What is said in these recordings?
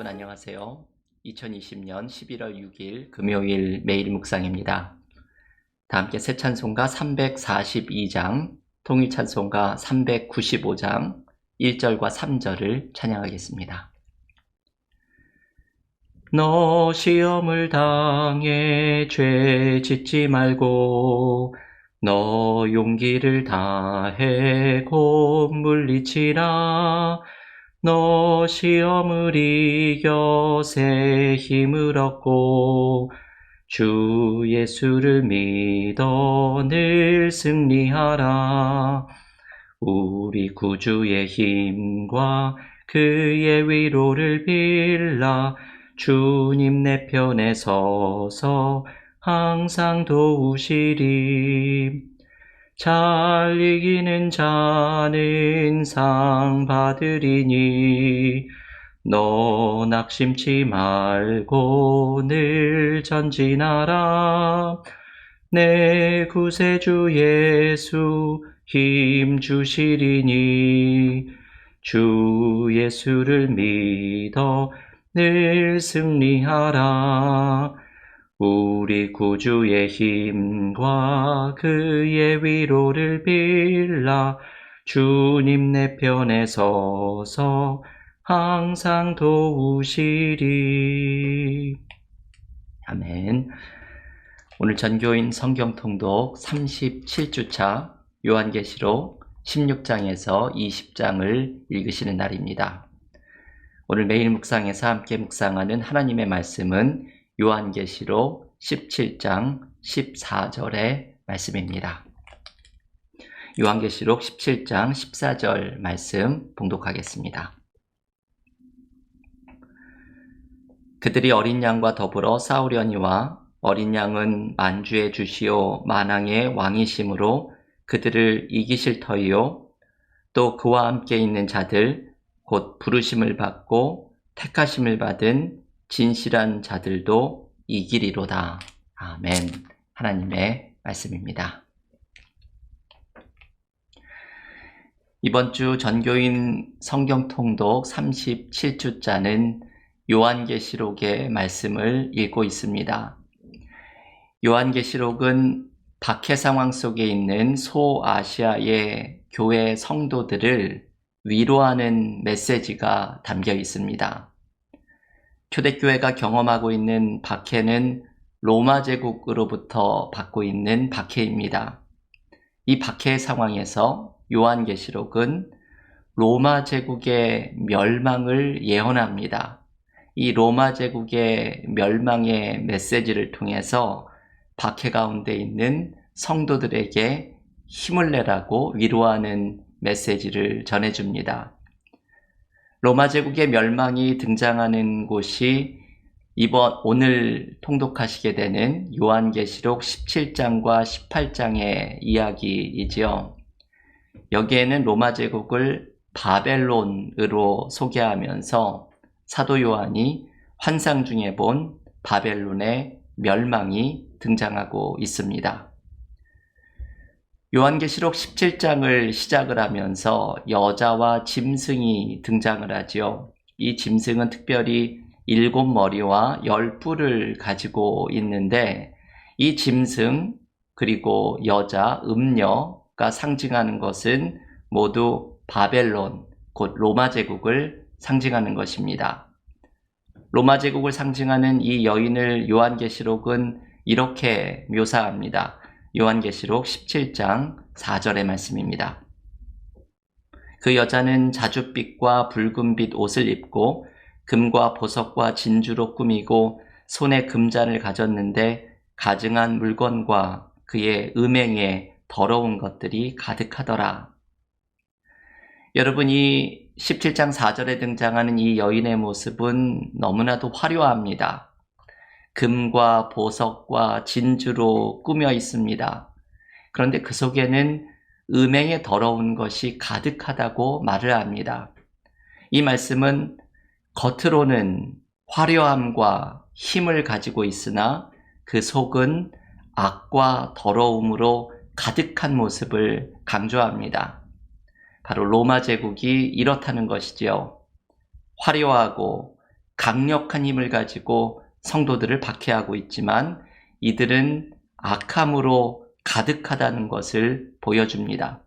안녕하세요. 2020년 11월 6일 금요일 매일 묵상입니다. 다 함께 새 찬송가 342장, 통일 찬송가 395장 1절과 3절을 찬양하겠습니다. 너 시험을 당해 죄 짓지 말고 너 용기를 다해 곧 물리치라. 너 시험을 이겨 새 힘을 얻고 주 예수를 믿어 늘 승리하라. 우리 구주의 힘과 그의 위로를 빌라. 주님 내 편에 서서 항상 도우시리. 잘 이기는 자는 상 받으리니 너 낙심치 말고 늘 전진하라. 내 구세주 예수 힘 주시리니 주 예수를 믿어 늘 승리하라. 우리 구주의 힘과 그의 위로를 빌라. 주님 내 편에 서서 항상 도우시리. 아멘. 오늘 전교인 성경 통독 37주차 요한계시록 16장에서 20장을 읽으시는 날입니다. 오늘 매일 묵상에서 함께 묵상하는 하나님의 말씀은 요한계시록 17장 14절의 말씀입니다. 요한계시록 17장 14절 말씀 봉독하겠습니다. 그들이 어린 양과 더불어 싸우려니와 어린 양은 만주의 주시오 만왕의 왕이심으로 그들을 이기실 터이요 또 그와 함께 있는 자들 곧 부르심을 받고 택하심을 받은 진실한 자들도 이기리로다. 아멘. 하나님의 말씀입니다. 이번 주 전교인 성경 통독 37주짜는 요한계시록의 말씀을 읽고 있습니다. 요한계시록은 박해 상황 속에 있는 소아시아의 교회 성도들을 위로하는 메시지가 담겨 있습니다. 초대교회가 경험하고 있는 박해는 로마 제국으로부터 받고 있는 박해입니다. 이 박해 상황에서 요한계시록은 로마 제국의 멸망을 예언합니다. 이 로마 제국의 멸망의 메시지를 통해서 박해 가운데 있는 성도들에게 힘을 내라고 위로하는 메시지를 전해줍니다. 로마 제국의 멸망이 등장하는 곳이 오늘 통독하시게 되는 요한계시록 17장과 18장의 이야기이지요. 여기에는 로마 제국을 바벨론으로 소개하면서 사도 요한이 환상 중에 본 바벨론의 멸망이 등장하고 있습니다. 요한계시록 17장을 시작을 하면서 여자와 짐승이 등장을 하지요. 이 짐승은 특별히 7머리와 10뿔을 가지고 있는데 이 짐승 그리고 여자, 음녀가 상징하는 것은 모두 바벨론, 곧 로마 제국을 상징하는 것입니다. 로마 제국을 상징하는 이 여인을 요한계시록은 이렇게 묘사합니다. 요한계시록 17장 4절의 말씀입니다. 그 여자는 자줏빛과 붉은빛 옷을 입고 금과 보석과 진주로 꾸미고 손에 금잔을 가졌는데 가증한 물건과 그의 음행에 더러운 것들이 가득하더라. 여러분, 이 17장 4절에 등장하는 이 여인의 모습은 너무나도 화려합니다. 금과 보석과 진주로 꾸며 있습니다. 그런데 그 속에는 음행에 더러운 것이 가득하다고 말을 합니다. 이 말씀은 겉으로는 화려함과 힘을 가지고 있으나 그 속은 악과 더러움으로 가득한 모습을 강조합니다. 바로 로마 제국이 이렇다는 것이지요. 화려하고 강력한 힘을 가지고 성도들을 박해하고 있지만 이들은 악함으로 가득하다는 것을 보여줍니다.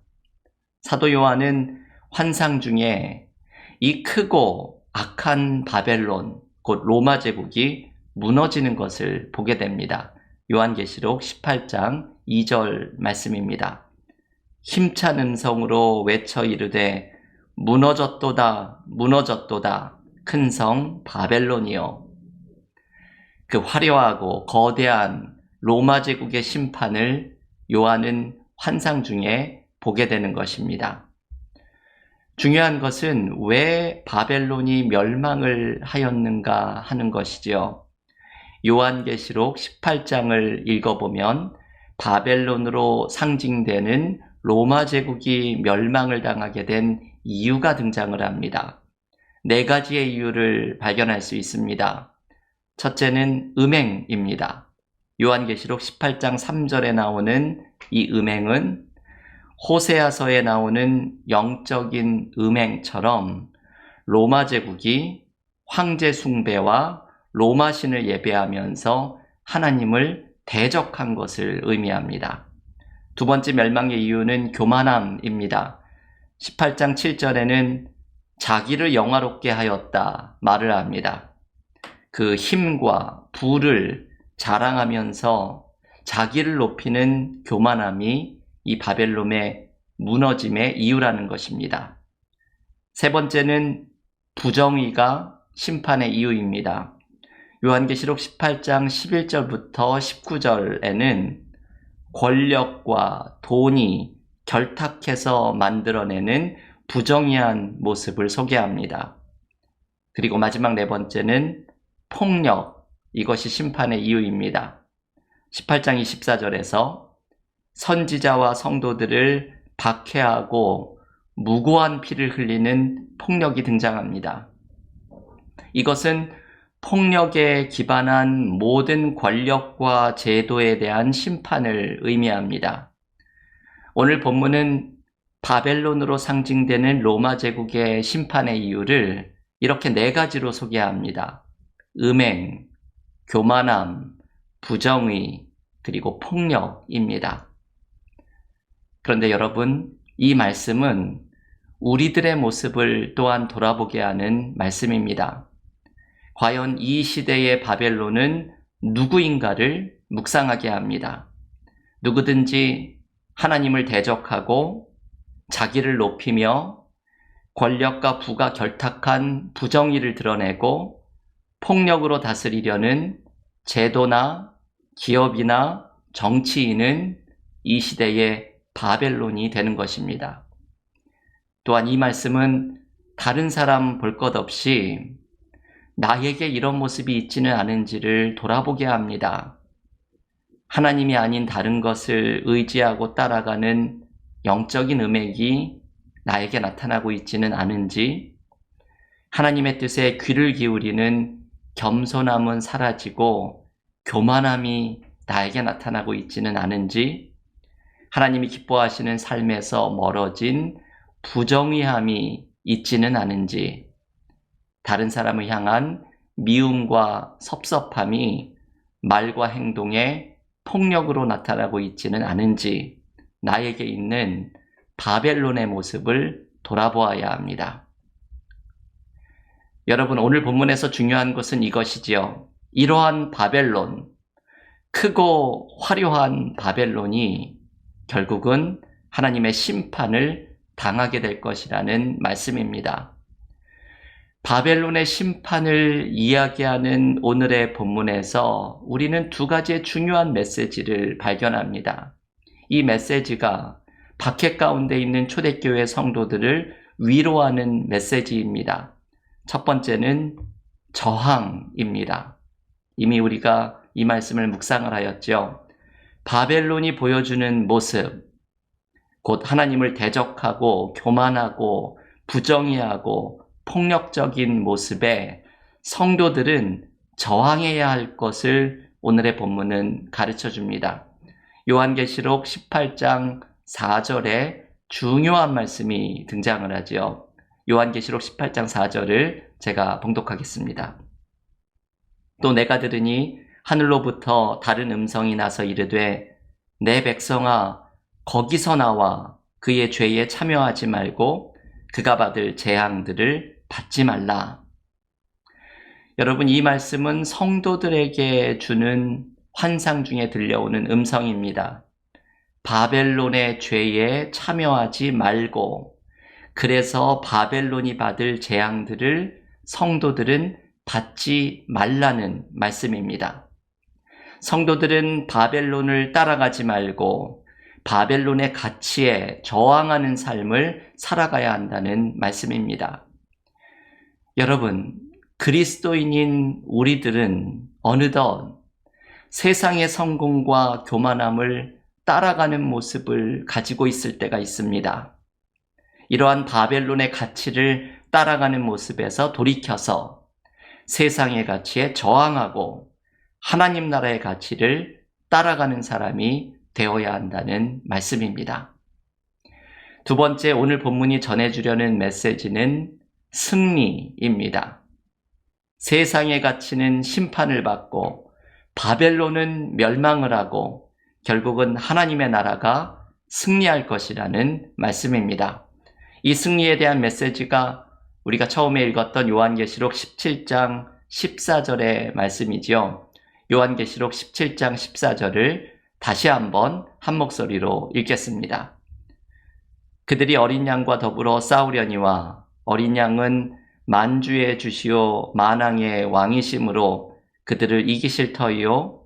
사도 요한은 환상 중에 이 크고 악한 바벨론, 곧 로마 제국이 무너지는 것을 보게 됩니다. 요한계시록 18장 2절 말씀입니다. 힘찬 음성으로 외쳐 이르되 무너졌도다 무너졌도다 큰 성 바벨론이요. 그 화려하고 거대한 로마 제국의 심판을 요한은 환상 중에 보게 되는 것입니다. 중요한 것은 왜 바벨론이 멸망을 하였는가 하는 것이죠. 요한계시록 18장을 읽어보면 바벨론으로 상징되는 로마 제국이 멸망을 당하게 된 이유가 등장을 합니다. 4가지의 이유를 발견할 수 있습니다. 첫째는 음행입니다. 요한계시록 18장 3절에 나오는 이 음행은 호세아서에 나오는 영적인 음행처럼 로마 제국이 황제 숭배와 로마 신을 예배하면서 하나님을 대적한 것을 의미합니다. 두 번째 멸망의 이유는 교만함입니다. 18장 7절에는 자기를 영화롭게 하였다 말을 합니다. 그 힘과 부를 자랑하면서 자기를 높이는 교만함이 이 바벨론의 무너짐의 이유라는 것입니다. 세 번째는 부정의가 심판의 이유입니다. 요한계시록 18장 11절부터 19절에는 권력과 돈이 결탁해서 만들어내는 부정의한 모습을 소개합니다. 그리고 마지막 4번째는 폭력, 이것이 심판의 이유입니다. 18장 24절에서 선지자와 성도들을 박해하고 무고한 피를 흘리는 폭력이 등장합니다. 이것은 폭력에 기반한 모든 권력과 제도에 대한 심판을 의미합니다. 오늘 본문은 바벨론으로 상징되는 로마 제국의 심판의 이유를 이렇게 4가지로 소개합니다. 음행, 교만함, 부정의, 그리고 폭력입니다. 그런데 여러분, 이 말씀은 우리들의 모습을 또한 돌아보게 하는 말씀입니다. 과연 이 시대의 바벨론은 누구인가를 묵상하게 합니다. 누구든지 하나님을 대적하고 자기를 높이며 권력과 부가 결탁한 부정의를 드러내고 폭력으로 다스리려는 제도나 기업이나 정치인은 이 시대의 바벨론이 되는 것입니다. 또한 이 말씀은 다른 사람 볼 것 없이 나에게 이런 모습이 있지는 않은지를 돌아보게 합니다. 하나님이 아닌 다른 것을 의지하고 따라가는 영적인 음행이 나에게 나타나고 있지는 않은지, 하나님의 뜻에 귀를 기울이는 겸손함은 사라지고 교만함이 나에게 나타나고 있지는 않은지, 하나님이 기뻐하시는 삶에서 멀어진 부정의함이 있지는 않은지, 다른 사람을 향한 미움과 섭섭함이 말과 행동에 폭력으로 나타나고 있지는 않은지 나에게 있는 바벨론의 모습을 돌아보아야 합니다. 여러분, 오늘 본문에서 중요한 것은 이것이지요. 이러한 바벨론, 크고 화려한 바벨론이 결국은 하나님의 심판을 당하게 될 것이라는 말씀입니다. 바벨론의 심판을 이야기하는 오늘의 본문에서 우리는 2가지의 중요한 메시지를 발견합니다. 이 메시지가 박해 가운데 있는 초대교회 성도들을 위로하는 메시지입니다. 첫 번째는 저항입니다. 이미 우리가 이 말씀을 묵상을 하였죠. 바벨론이 보여주는 모습, 곧 하나님을 대적하고 교만하고 부정의하고 폭력적인 모습에 성도들은 저항해야 할 것을 오늘의 본문은 가르쳐 줍니다. 요한계시록 18장 4절에 중요한 말씀이 등장을 하죠. 요한계시록 18장 4절을 제가 봉독하겠습니다. 또 내가 들으니 하늘로부터 다른 음성이 나서 이르되 내 백성아 거기서 나와 그의 죄에 참여하지 말고 그가 받을 재앙들을 받지 말라. 여러분, 이 말씀은 성도들에게 주는 환상 중에 들려오는 음성입니다. 바벨론의 죄에 참여하지 말고, 그래서 바벨론이 받을 재앙들을 성도들은 받지 말라는 말씀입니다. 성도들은 바벨론을 따라가지 말고 바벨론의 가치에 저항하는 삶을 살아가야 한다는 말씀입니다. 여러분, 그리스도인인 우리들은 어느덧 세상의 성공과 교만함을 따라가는 모습을 가지고 있을 때가 있습니다. 이러한 바벨론의 가치를 따라가는 모습에서 돌이켜서 세상의 가치에 저항하고 하나님 나라의 가치를 따라가는 사람이 되어야 한다는 말씀입니다. 두 번째, 오늘 본문이 전해주려는 메시지는 승리입니다. 세상의 가치는 심판을 받고 바벨론은 멸망을 하고 결국은 하나님의 나라가 승리할 것이라는 말씀입니다. 이 승리에 대한 메시지가 우리가 처음에 읽었던 요한계시록 17장 14절의 말씀이지요. 요한계시록 17장 14절을 다시 한번 한 목소리로 읽겠습니다. 그들이 어린 양과 더불어 싸우려니와 어린 양은 만주의 주시오 만왕의 왕이심으로 그들을 이기실 터이요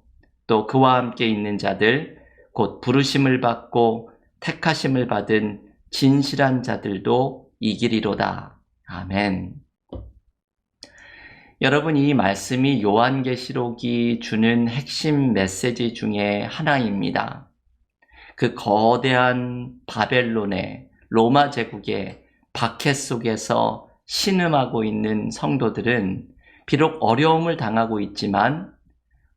또 그와 함께 있는 자들 곧 부르심을 받고 택하심을 받은 진실한 자들도 이기리로다. 아멘. 여러분, 이 말씀이 요한계시록이 주는 핵심 메시지 중에 하나입니다. 그 거대한 바벨론의 로마 제국의 박해 속에서 신음하고 있는 성도들은 비록 어려움을 당하고 있지만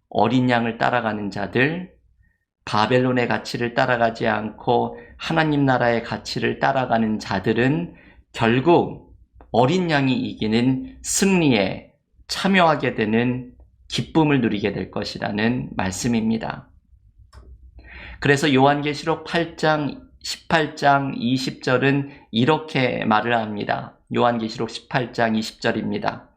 어린 양을 따라가는 자들, 바벨론의 가치를 따라가지 않고 하나님 나라의 가치를 따라가는 자들은 결국 어린 양이 이기는 승리에 참여하게 되는 기쁨을 누리게 될 것이라는 말씀입니다. 그래서 요한계시록 8장 18장 20절은 이렇게 말을 합니다. 요한계시록 18장 20절입니다.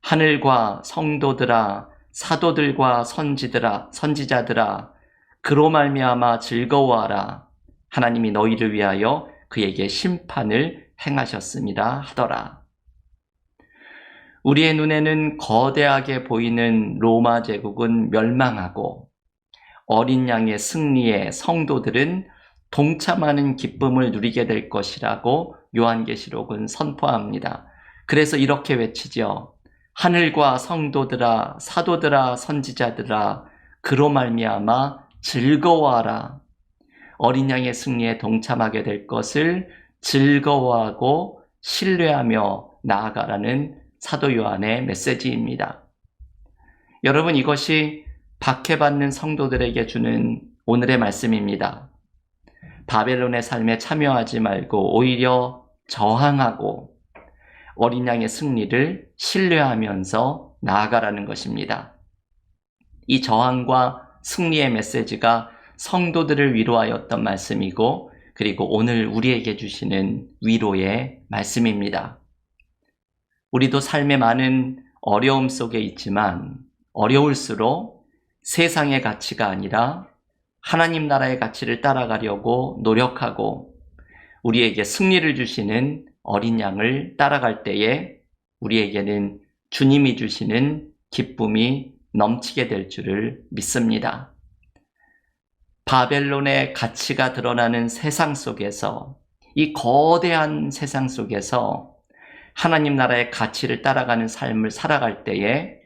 하늘과 성도들아 사도들과 선지자들아 그로 말미암아 즐거워하라. 하나님이 너희를 위하여 그에게 심판을 행하셨습니다 하더라. 우리의 눈에는 거대하게 보이는 로마 제국은 멸망하고 어린 양의 승리에 성도들은 동참하는 기쁨을 누리게 될 것이라고 요한계시록은 선포합니다. 그래서 이렇게 외치죠. 하늘과 성도들아 사도들아 선지자들아 그로 말미암아 즐거워하라. 어린 양의 승리에 동참하게 될 것을 즐거워하고 신뢰하며 나아가라는 사도 요한의 메시지입니다. 여러분, 이것이 박해받는 성도들에게 주는 오늘의 말씀입니다. 바벨론의 삶에 참여하지 말고 오히려 저항하고 어린 양의 승리를 신뢰하면서 나아가라는 것입니다. 이 저항과 승리의 메시지가 성도들을 위로하였던 말씀이고 그리고 오늘 우리에게 주시는 위로의 말씀입니다. 우리도 삶에 많은 어려움 속에 있지만 어려울수록 세상의 가치가 아니라 하나님 나라의 가치를 따라가려고 노력하고 우리에게 승리를 주시는 어린 양을 따라갈 때에 우리에게는 주님이 주시는 기쁨이 넘치게 될 줄을 믿습니다. 바벨론의 가치가 드러나는 세상 속에서 이 거대한 세상 속에서 하나님 나라의 가치를 따라가는 삶을 살아갈 때에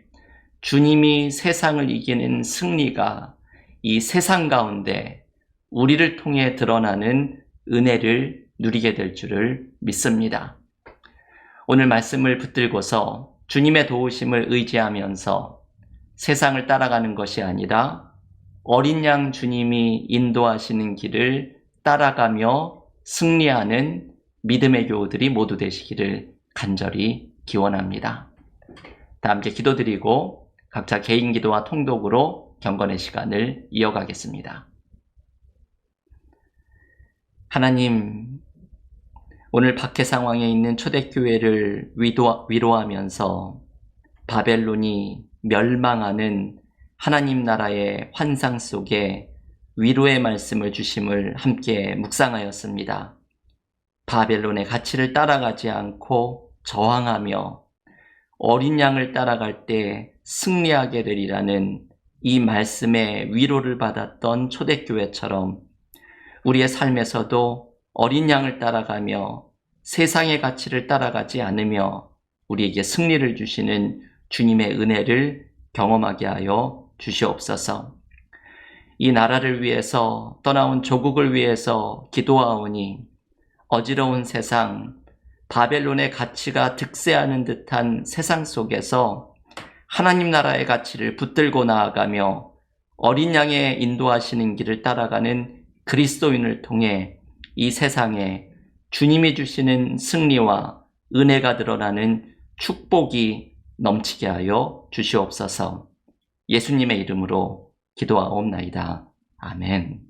주님이 세상을 이기는 승리가 이 세상 가운데 우리를 통해 드러나는 은혜를 누리게 될 줄을 믿습니다. 오늘 말씀을 붙들고서 주님의 도우심을 의지하면서 세상을 따라가는 것이 아니라 어린 양 주님이 인도하시는 길을 따라가며 승리하는 믿음의 교우들이 모두 되시기를 간절히 기원합니다. 다 함께 기도드리고 각자 개인 기도와 통독으로 경건의 시간을 이어가겠습니다. 하나님, 오늘 박해 상황에 있는 초대교회를 위로하면서 바벨론이 멸망하는 하나님 나라의 환상 속에 위로의 말씀을 주심을 함께 묵상하였습니다. 바벨론의 가치를 따라가지 않고 저항하며 어린 양을 따라갈 때 승리하게 되리라는 이 말씀의 위로를 받았던 초대교회처럼 우리의 삶에서도 어린 양을 따라가며 세상의 가치를 따라가지 않으며 우리에게 승리를 주시는 주님의 은혜를 경험하게 하여 주시옵소서. 이 나라를 위해서 떠나온 조국을 위해서 기도하오니 어지러운 세상, 바벨론의 가치가 득세하는 듯한 세상 속에서 하나님 나라의 가치를 붙들고 나아가며 어린 양의 인도하시는 길을 따라가는 그리스도인을 통해 이 세상에 주님이 주시는 승리와 은혜가 드러나는 축복이 넘치게 하여 주시옵소서. 예수님의 이름으로 기도하옵나이다. 아멘.